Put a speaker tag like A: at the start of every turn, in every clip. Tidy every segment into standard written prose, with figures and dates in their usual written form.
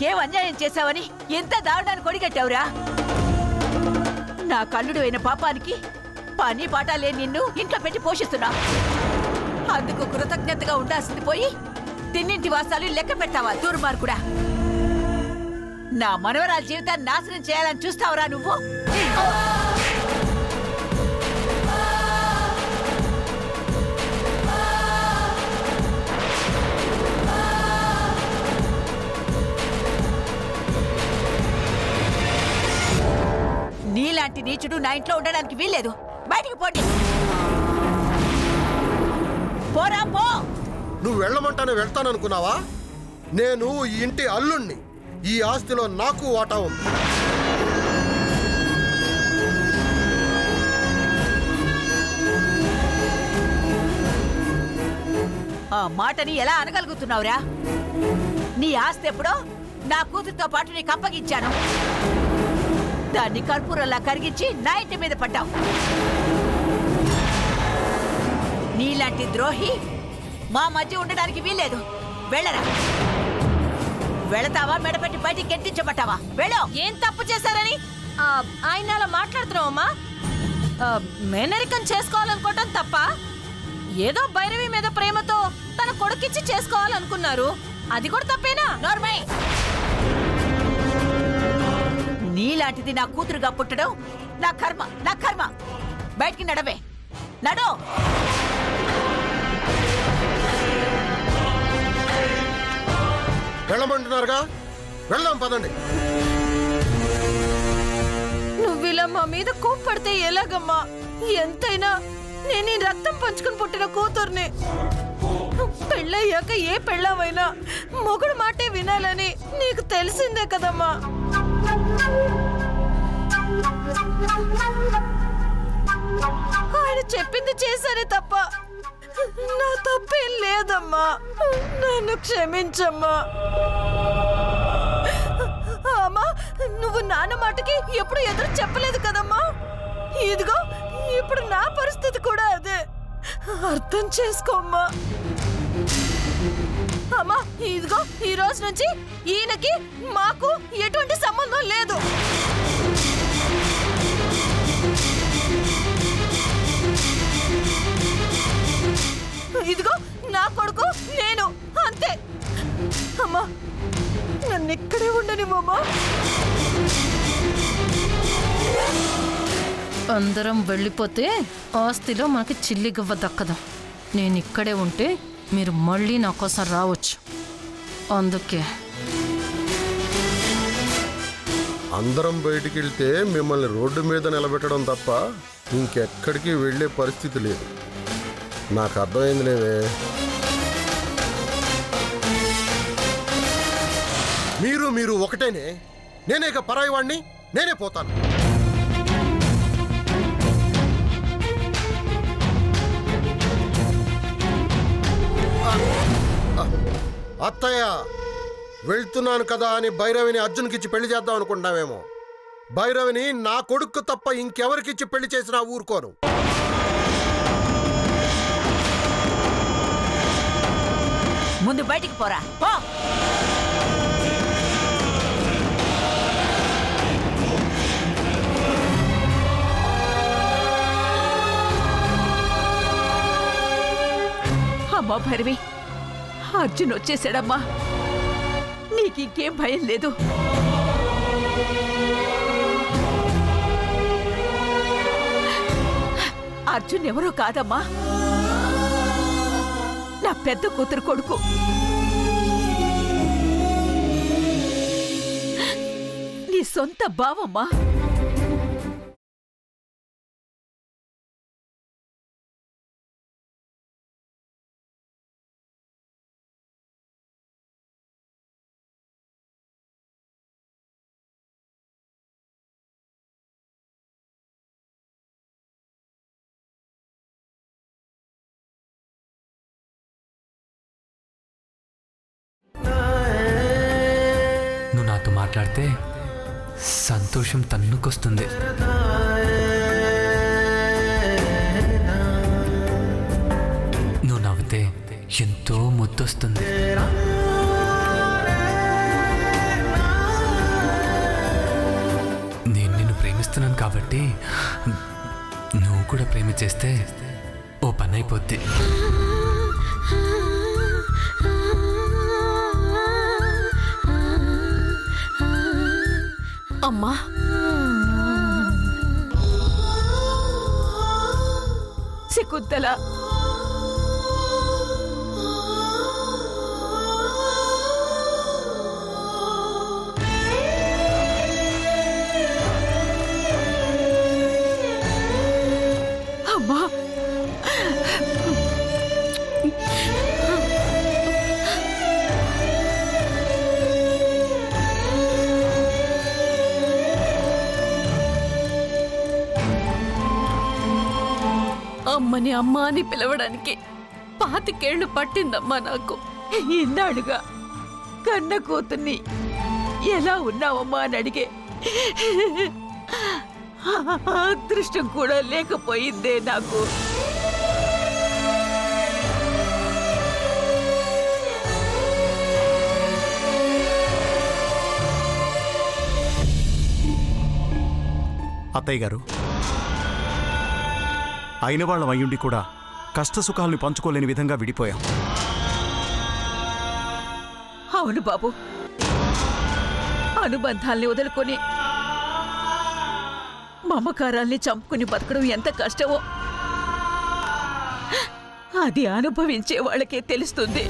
A: నీకేం అన్యాయం చేశావని ఎంత దారుణాన్ని కొడిగట్టావురా? నా కల్లుడు అయిన పాపానికి పని పాట లేని నిన్ను ఇంట్లో పెట్టి పోషిస్తున్నా. అందుకు కృతజ్ఞతగా ఉండాల్సింది పోయి తిన్నింటి వాసాలు లెక్క పెట్టావా దుర్మార్గుడా? నా మనవరాల జీవితాన్ని నాశనం చేయాలని చూస్తావురా నువ్వు? నీలాంటి నీచుడు నా ఇంట్లో ఉండడానికి వీల్లేదు. బయటికి పోండి. పోరా పో.
B: నువ్వు వెళ్ళమంటానే వెళ్తాననుకున్నావా? నేను ఈ ఇంటి అల్లుణ్ణి. ఈ ఆస్తిలో నాకు వాటా ఉంది.
A: ఆ మాటని ఎలా అనగలుగుతున్నావురా? నీ ఆస్తి ఎప్పుడో నా కూతురుతో పాటు నీకు అప్పగించాను. దాన్ని కర్పూరంలా కరిగించి నా ఇంటి మీద పడ్డావు. నీలాంటి ద్రోహి మా మధ్య ఉండడానికి వీల్లేదు. వెళ్ళరా. వెళతావా మెడపెట్టి బయటికి గెంటించబట్టావా? వెళ్ళు.
C: ఏం తప్పు చేశారని ఆయన అలా మాట్లాడుతున్నావమ్మా? మేనరికం చేసుకోవాలనుకోవటం తప్ప? ఏదో భైరవి మీద ప్రేమతో తన కొడుకిచ్చి చేసుకోవాలనుకున్నారు. అది కూడా తప్పేనా?
A: నోర్మై. నీలాంటిది నా కూతురుగా పుట్టడం నా కర్మ, నా కర్మ. బయటికి నడవే. నడు.
B: వెళ్ళమంటున్నారుగా, వెళ్దాం పదండి.
C: నువ్విలా మా మీద కోప్పడితే ఎలాగమ్మా? ఎంతైనా నేను ఈ రక్తం పంచుకుని పుట్టిన కూతుర్ని. పెళ్ళయ్యాక ఏ పెళ్ళావైనా మొగుడు మాటే వినాలని నీకు తెలిసిందే కదమ్మా. ఆయన చెప్పింది చేశానే తప్ప నా తప్పేం లేదమ్మా. నన్ను క్షమించమ్మా. అమ్మా, నువ్వు నాన్న మాటకి ఎప్పుడు ఎదురు చెప్పలేదు కదమ్మా. ఇదిగో ఇప్పుడు నా పరిస్థితి కూడా అదే. అర్థం చేసుకోమ్మా. అమ్మా, ఇదిగో ఈ రోజు నుంచి ఈయనకి మాకు ఎటువంటి సంబంధం లేదు. ఇదిగో నా కొడుకు నేను, అంతే. అమ్మా, నన్ను ఇక్కడే ఉండనివ్వమ్మా. అందరం వెళ్ళిపోతే ఆస్తిలో మనకి చిల్లిగవ్వ దక్కదు. నేను ఇక్కడే ఉంటే మీరు మళ్ళీ నా కోసం రావచ్చు. అందుకే
B: అందరం బయటికి వెళ్తే మిమ్మల్ని రోడ్డు మీద నిలబెట్టడం తప్ప ఇంకెక్కడికి వెళ్ళే పరిస్థితి లేదు. నాకు అర్థమైంది లేవే. మీరు ఒకటేనే. నేనే ఇక పరాయి వాడిని. నేనే పోతాను. అత్తయ్య, వెళ్తున్నాను కదా అని భైరవిని అర్జున్కిచ్చి పెళ్లి చేద్దాం అనుకుంటున్నావేమో. భైరవిని నా కొడుకు తప్ప ఇంకెవరికిచ్చి పెళ్లి చేసినా ఊరుకోను.
A: ముందు బయటికి పోరా. పో. అమ్మా భైరవి, అర్జున్ వచ్చేసాడమ్మా. నీకింకేం భయం లేదు. అర్జున్ ఎవరో కాదమ్మా, నా పెద్ద కూతురు కొడుకు. నీ సొంత బావమ్మా.
D: నువ్వు నాతో మాట్లాడితే సంతోషం తన్నుకొస్తుంది. నువ్వు నవ్వితే ఎంతో ముద్దొస్తుంది. ప్రేమిస్తున్నాను కాబట్టి నువ్వు కూడా ప్రేమించేస్తే ఓ పని అయిపోద్ది.
C: అమ్మా,
A: శకుంతల, అమ్మా,
C: అమ్మని అమ్మ అని పిలవడానికి 25 ఏళ్ళు పట్టిందమ్మా నాకు.
A: ఇన్నాళ్ళుగా కన్న కూతుర్ని ఎలా ఉన్నావమ్మా అని అడిగే అదృష్టం కూడా లేకపోయిందే నాకు.
E: అత్తయ్య గారు, అయిన వాళ్ళం అయ్యుండి కూడా కష్టసుఖాల్ని పంచుకోలేని విధంగా విడిపోయాం.
A: అవును బాబు, అనుబంధాల్ని వదులుకొని మమకారాల్ని చంపుకుని బతకడం ఎంత కష్టమో అది అనుభవించే వాళ్ళకే తెలుస్తుంది.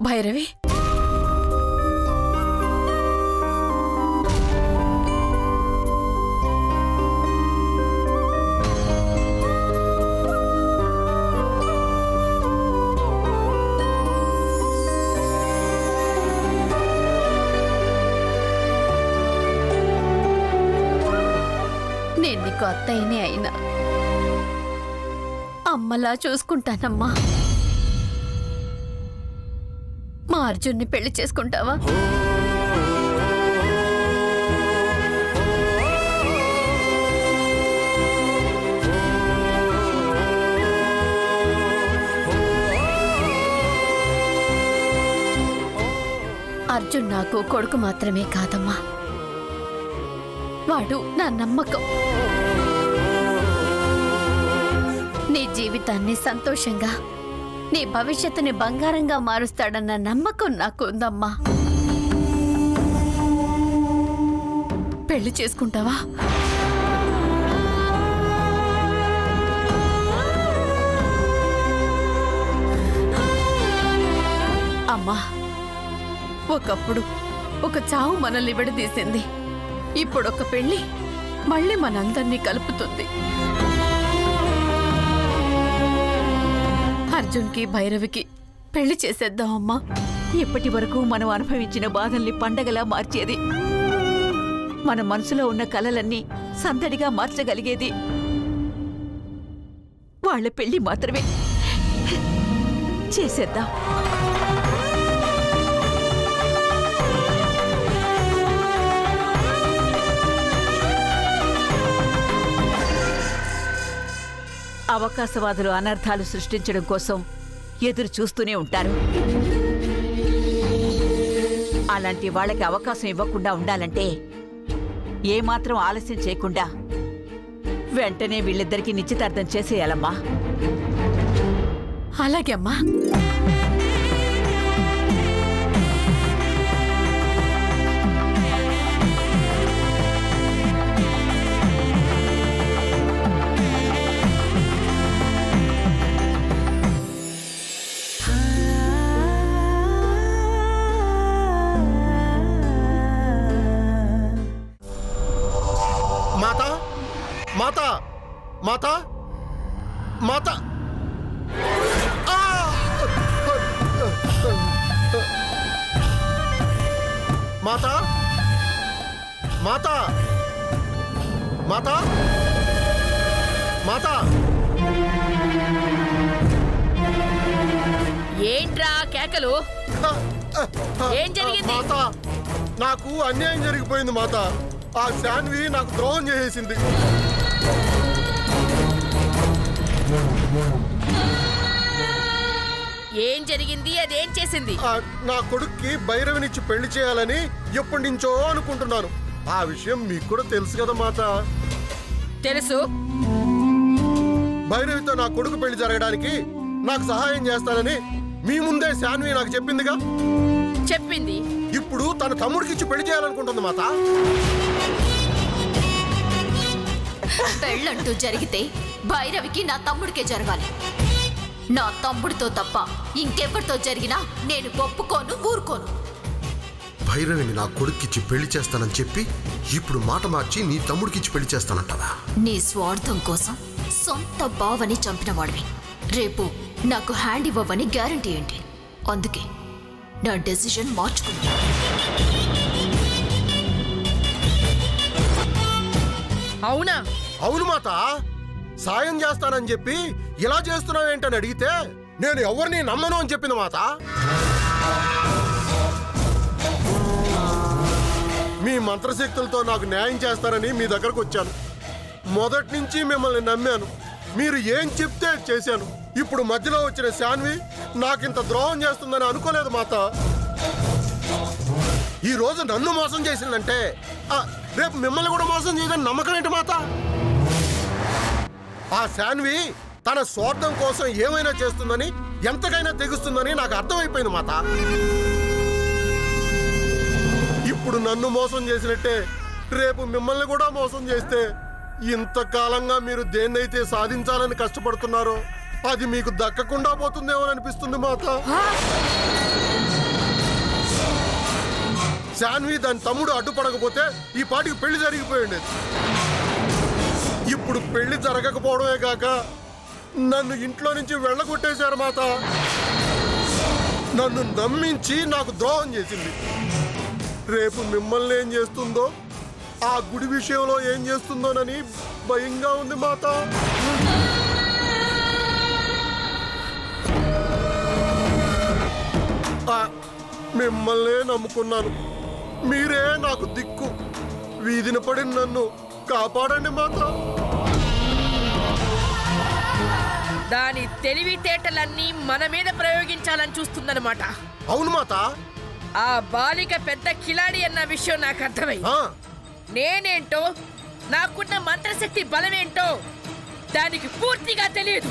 C: భైరవి, నేను నీకు అత్తయ్యనే అయినా అమ్మలా చూసుకుంటానమ్మా. మా అర్జున్ని పెళ్లి చేసుకుంటావా? అర్జున్ నాకు కొడుకు మాత్రమే కాదమ్మా, వాడు నా నమ్మకం. నీ జీవితాన్ని సంతోషంగా, నీ భవిష్యత్తుని బంగారంగా మారుస్తాడన్న నమ్మకం నాకు ఉందమ్మా. పెళ్లి చేసుకుంటావా? అమ్మా, ఒకప్పుడు ఒక చావు మనల్ని విడదీసింది. ఇప్పుడొక పెళ్లి మళ్ళీ మనందరినీ కలుపుతుంది. అర్జున్కి భైరవికి పెళ్లి చేసేద్దాం అమ్మా.
A: ఇప్పటి వరకు మనం అనుభవించిన బాధల్ని పండగలా మార్చేది, మన మనసులో ఉన్న కలలన్నీ సందడిగా మార్చగలిగేది వాళ్ళ పెళ్లి మాత్రమే. చేసేద్దాం. అవకాశవాదులు అనర్థాలు సృష్టించడం కోసం ఎదురు చూస్తూనే ఉంటారు. అలాంటి వాళ్ళకి అవకాశం ఇవ్వకుండా ఉండాలంటే ఏమాత్రం ఆలస్యం చేయకుండా వెంటనే వీళ్ళిద్దరికీ నిశ్చితార్థం చేసేయాలమ్మా.
C: అలాగే అమ్మా.
B: మాతా మాతా మాతా మాతా మాతా మాతా మాతా మాతా
A: ఏంట్రా కేకలు? ఏం జరిగింది?
B: మాతా, నాకు అన్యాయం జరిగిపోయింది మాతా. ఆ శాన్వి నాకు ద్రోహం చేసేసింది.
C: ఏం జరిగింది, అదేం చేసింది?
B: నా కొడుక్కి భైరవినిచ్చి పెళ్లి చేయాలని ఎప్పటి నుంచో అనుకుంటున్నాను. ఆ విషయం మీకు కూడా తెలుసు కదా మాత.
C: తెలుసు.
B: భైరవితో నా కొడుకు పెళ్లి జరగడానికి నాకు సహాయం చేస్తానని మీ ముందే శాన్వి నాకు చెప్పిందిగా.
C: చెప్పింది.
B: ఇప్పుడు తన తమ్ముడికిచ్చి పెళ్లి చేయాలనుకుంటుంది మాత.
F: పెళ్ళంటూ జరిగితే భైరవికి నా తమ్ముడికే జరగాలి. నా తమ్ముడితో తప్ప ఇంకెవరితో జరిగినా నేను ఒప్పుకోను, ఊరుకోను.
B: భైరవిని నా కొడుక్కిచ్చి పెళ్లి చేస్తానని చెప్పి ఇప్పుడు మాట మార్చి నీ తమ్ముడికిచ్చి పెళ్లి చేస్తానంటదా?
F: నీ స్వార్థం కోసం సొంత బావని చంపిన వాడివి. రేపు నాకు హ్యాండ్ ఇవ్వవని గ్యారంటీ ఏంటి? అందుకే నా డెసిషన్ మార్చుకున్నా.
C: అవునా?
B: అవును మాత. సాయం చేస్తానని చెప్పి ఇలా చేస్తున్నావేంటని అడిగితే నేను ఎవరిని నమ్మను అని చెప్పింది మాత. మీ మంత్రశక్తులతో నాకు న్యాయం చేస్తారని మీ దగ్గరకు వచ్చాను. మొదటి నుంచి మిమ్మల్ని నమ్మాను. మీరు ఏం చెప్తే చేశాను. ఇప్పుడు మధ్యలో వచ్చిన శాన్వి నాకింత ద్రోహం చేస్తుందని అనుకోలేదు మాత. ఈ రోజు నన్ను మోసం చేసిందంటే రేపు మిమ్మల్ని కూడా మోసం చేయదని నమ్మకం ఏంటి మాత? ఆ శాన్వి తన స్వార్థం కోసం ఏమైనా చేస్తుందని, ఎంతకైనా తెగుస్తుందని నాకు అర్థమైపోయింది మాత. ఇప్పుడు నన్ను మోసం చేసినట్టే రేపు మిమ్మల్ని కూడా మోసం చేస్తే ఇంతకాలంగా మీరు దేన్నైతే సాధించాలని కష్టపడుతున్నారో అది మీకు దక్కకుండా పోతుందేమో అనిపిస్తుంది మాత. శాన్వి దాని తమ్ముడు అడ్డుపడకపోతే ఈ పాటికి పెళ్లి జరిగిపోయింది. ఇప్పుడు పెళ్లి జరగకపోవడమే కాక నన్ను ఇంట్లో నుంచి వెళ్ళగొట్టేశారు మాత. నన్ను నమ్మించి నాకు ద్రోహం చేసింది. రేపు మిమ్మల్ని ఏం చేస్తుందో, ఆ గుడి విషయంలో ఏం చేస్తుందోనని భయంగా ఉంది మాత. మిమ్మల్నే నమ్ముకున్నాను. మీరే నాకు దిక్కు. వీధిన పడి నన్ను కాపాడండి మాత.
C: దాని తెలివితేటలన్నీ మన మీద ప్రయోగించాలని చూస్తుందన్నమాట.
B: అవును మాత.
C: ఆ బాలిక పెద్ద కిలాడి అన్న విషయం నాకు అర్థమై, నేనేంటో, నాకున్న మంత్రశక్తి బలమేంటో దానికి పూర్తిగా తెలియదు.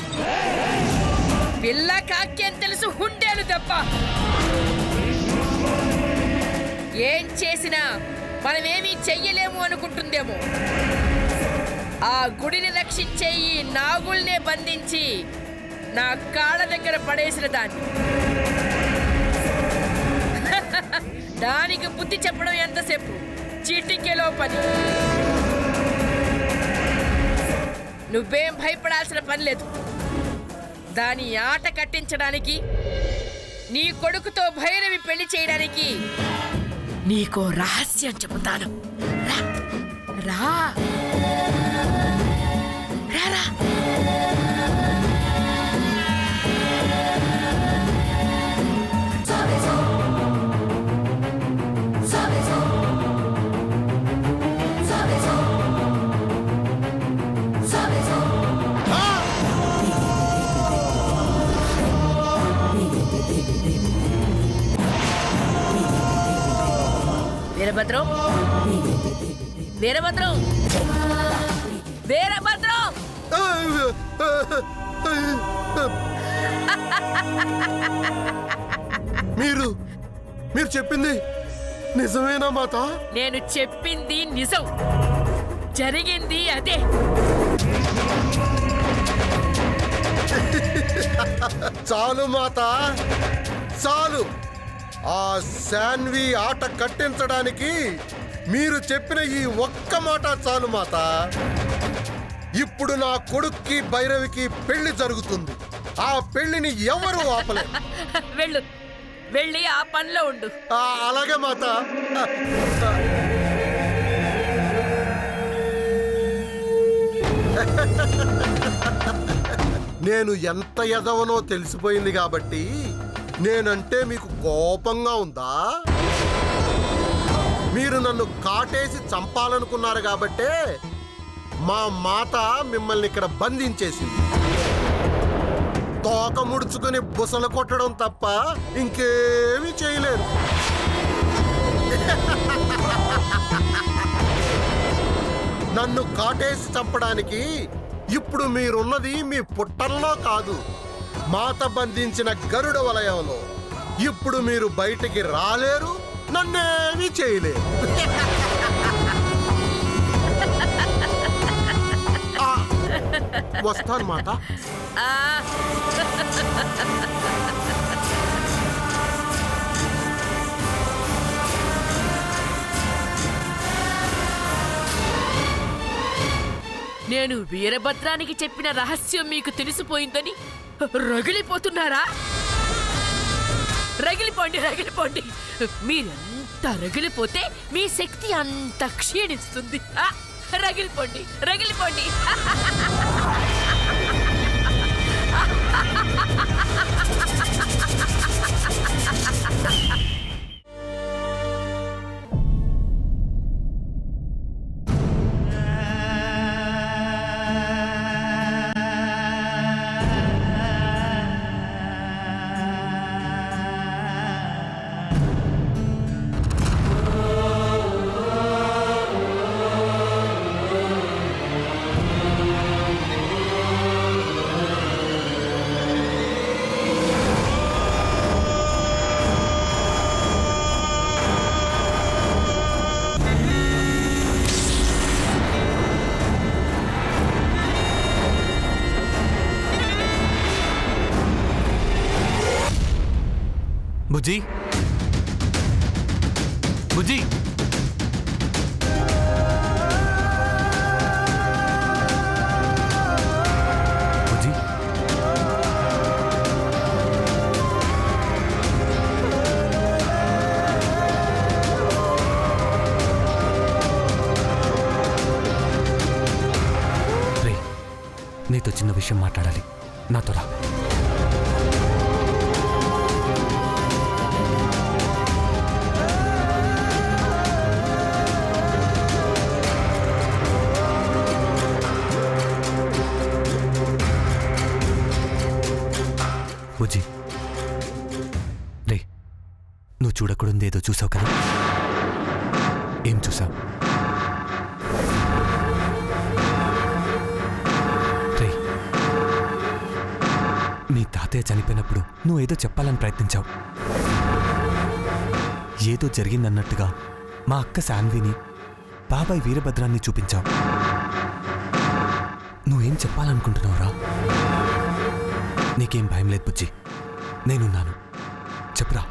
C: పిల్ల కాకేం తెలుసు, హుండేలు తప్ప. ఏం చేసినా మనమేమీ చెయ్యలేము అనుకుంటుందేమో. ఆ గుడిని రక్షించే ఈ నాగుల్నే బంధించి నా కాళ్ళ దగ్గర పడేసిన దాన్ని. దానికి బుద్ధి చెప్పడం ఎంతసేపు? చీటికేలో పని. నువ్వేం భయపడాల్సిన పని లేదు. దాని ఆట కట్టించడానికి, నీ కొడుకుతో భైరవి పెళ్లి చేయడానికి నీకో రహస్యం చెబుతాను. రా రా రా. వీరభద్రం, వీరభద్రం, వీరభద్రం.
B: మీరు చెప్పింది నిజమేనా మాత?
C: నేను చెప్పింది నిజం, జరిగింది అదే.
B: చాలు మాత, చాలు. ఆ శాన్వి ఆట కట్టించడానికి మీరు చెప్పిన ఈ ఒక్క మాట చాలు మాత. ఇప్పుడు నా కొడుక్కి భైరవికి పెళ్లి జరుగుతుంది. ఆ పెళ్లిని ఎవరు ఆపలేరు.
C: వెళ్ళు, వెళ్ళి ఆ పనిలో ఉండు.
B: అలాగే మాత. నేను ఎంత ఎదవనో తెలిసిపోయింది కాబట్టి నేనంటే మీకు కోపంగా ఉందా? మీరు నన్ను కాటేసి చంపాలనుకున్నారు కాబట్టే మా మాత మిమ్మల్ని ఇక్కడ బంధించేసింది. తోక తోక ముడుచుకుని బుసలు కొట్టడం తప్ప ఇంకేమీ చేయలేరు. నన్ను కాటేసి చంపడానికి ఇప్పుడు మీరున్నది మీ పుట్టల్లో కాదు, మాత బంధించిన గరుడ వలయంలో. ఇప్పుడు మీరు బయటికి రాలేరు, నన్నేమీ చేయలేరు. వస్తాను మాట.
G: నేను వీరభద్రానికి చెప్పిన రహస్యం మీకు తెలిసిపోయిందని రగిలిపోతున్నారా? రగిలిపోండి, రగిలిపోండి. మీరెంత రగిలిపోతే మీ శక్తి అంత క్షీణిస్తుంది. రగిలిపోండి, రగిలిపోండి.
D: బుజ్జి, బుజ్జి, బుజ్జి, రే, నీతో చిన్న విషయం మాట్లాడాలి, నాతో రా. బుజ్జి, రే, నువ్వు చూడకూడదు ఏదో చూసావు కదా? ఏం చూసావు? రే, నీ తాతయ్య చనిపోయినప్పుడు నువ్వేదో చెప్పాలని ప్రయత్నించావు. ఏదో జరిగిందన్నట్టుగా మా అక్క శాన్విని, బాబాయ్ వీరభద్రాన్ని చూపించావు. నువ్వేం చెప్పాలనుకుంటున్నావురా? నీకేం భయం లేదు బుజ్జి, నేనున్నాను, చెప్పురా.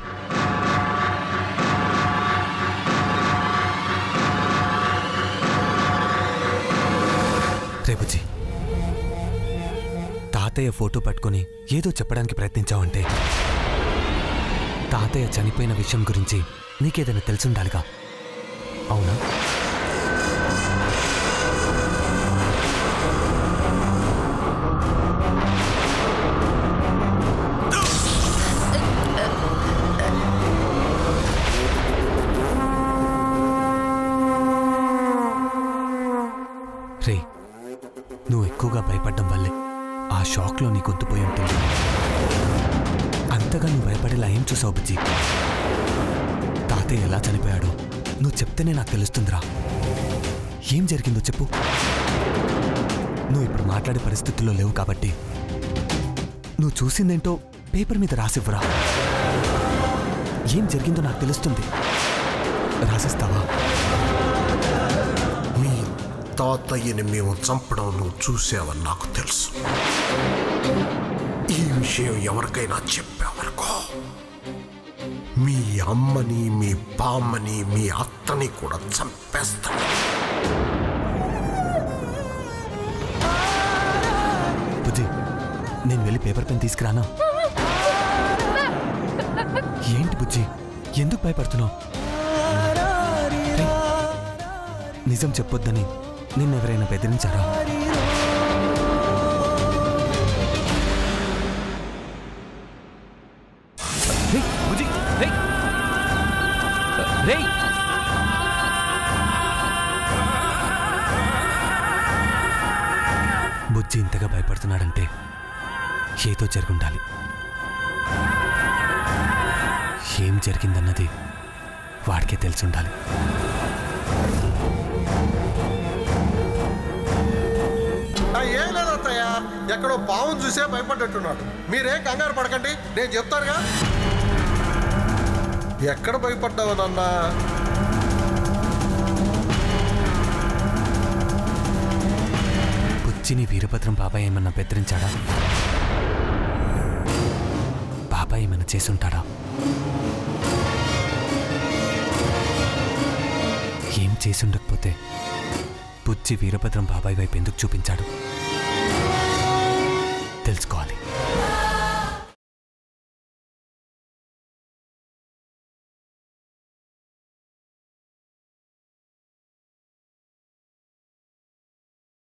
D: రే బుజ్జి, తాతయ్య ఫోటో పట్టుకొని ఏదో చెప్పడానికి ప్రయత్నించావంటే తాతయ్య చనిపోయిన విషయం గురించి నీకేదైనా తెలుసుండాలిగా, అవునా? రే, నువ్వు ఎక్కువగా భయపడ్డం వల్లే ఆ షాక్లో నీ గొంతుపోయి ఉంటుంది. అంతగా నువ్వు భయపడేలా ఏం చూసావు బుజ్జి? తాతయ్య ఎలా చనిపోయాడో నువ్వు చెప్తేనే నాకు తెలుస్తుందిరా. ఏం జరిగిందో చెప్పు. నువ్వు ఇప్పుడు మాట్లాడే పరిస్థితుల్లో లేవు కాబట్టి నువ్వు చూసిందేంటో పేపర్ మీద రాసివ్వరా. ఏం జరిగిందో నాకు తెలుస్తుంది, రాసిస్తావా?
B: తాతయ్యని మేము చంపడం నువ్వు చూసావని నాకు తెలుసు. ఈ విషయం ఎవరికైనా చెప్పావనుకో, మీ అమ్మని, మీ బామ్మని, మీ అత్తని కూడా చంపేస్తాను.
D: బుజ్జి, నేను వెళ్ళి పేపర్ పెన్ తీసుకురానా? ఏంటి బుజ్జి, ఎందుకు భయపడుతున్నావు? నిజం చెప్పొద్దని నిన్నెవరైనా బెదిరించారా? బుజ్జి, బుజ్జి ఇంతగా భయపడుతున్నాడంటే ఏదో జరుగుండాలి. ఏం జరిగిందన్నది వాడికే తెలిసుండాలి.
B: ఏం లేదు అత్తయ్య, ఎక్కడో పావును చూసే భయపడ్డట్టున్నాడు. మీరేం కంగారు పడకండి, నేను చెప్తానుగా. ఎక్కడ భయపడ్డావు నాన్న?
D: బుచ్చిని వీరభద్రం బాబాయ్ ఏమన్నా బెదిరించాడా? బాబాయ్ ఏమన్నా చేసుంటాడా? ఏం చేసి ఉండకపోతే బుచ్చి వీరభద్రం బాబాయ్ వైపు ఎందుకు చూపించాడు? తెలుసుకోవాలి.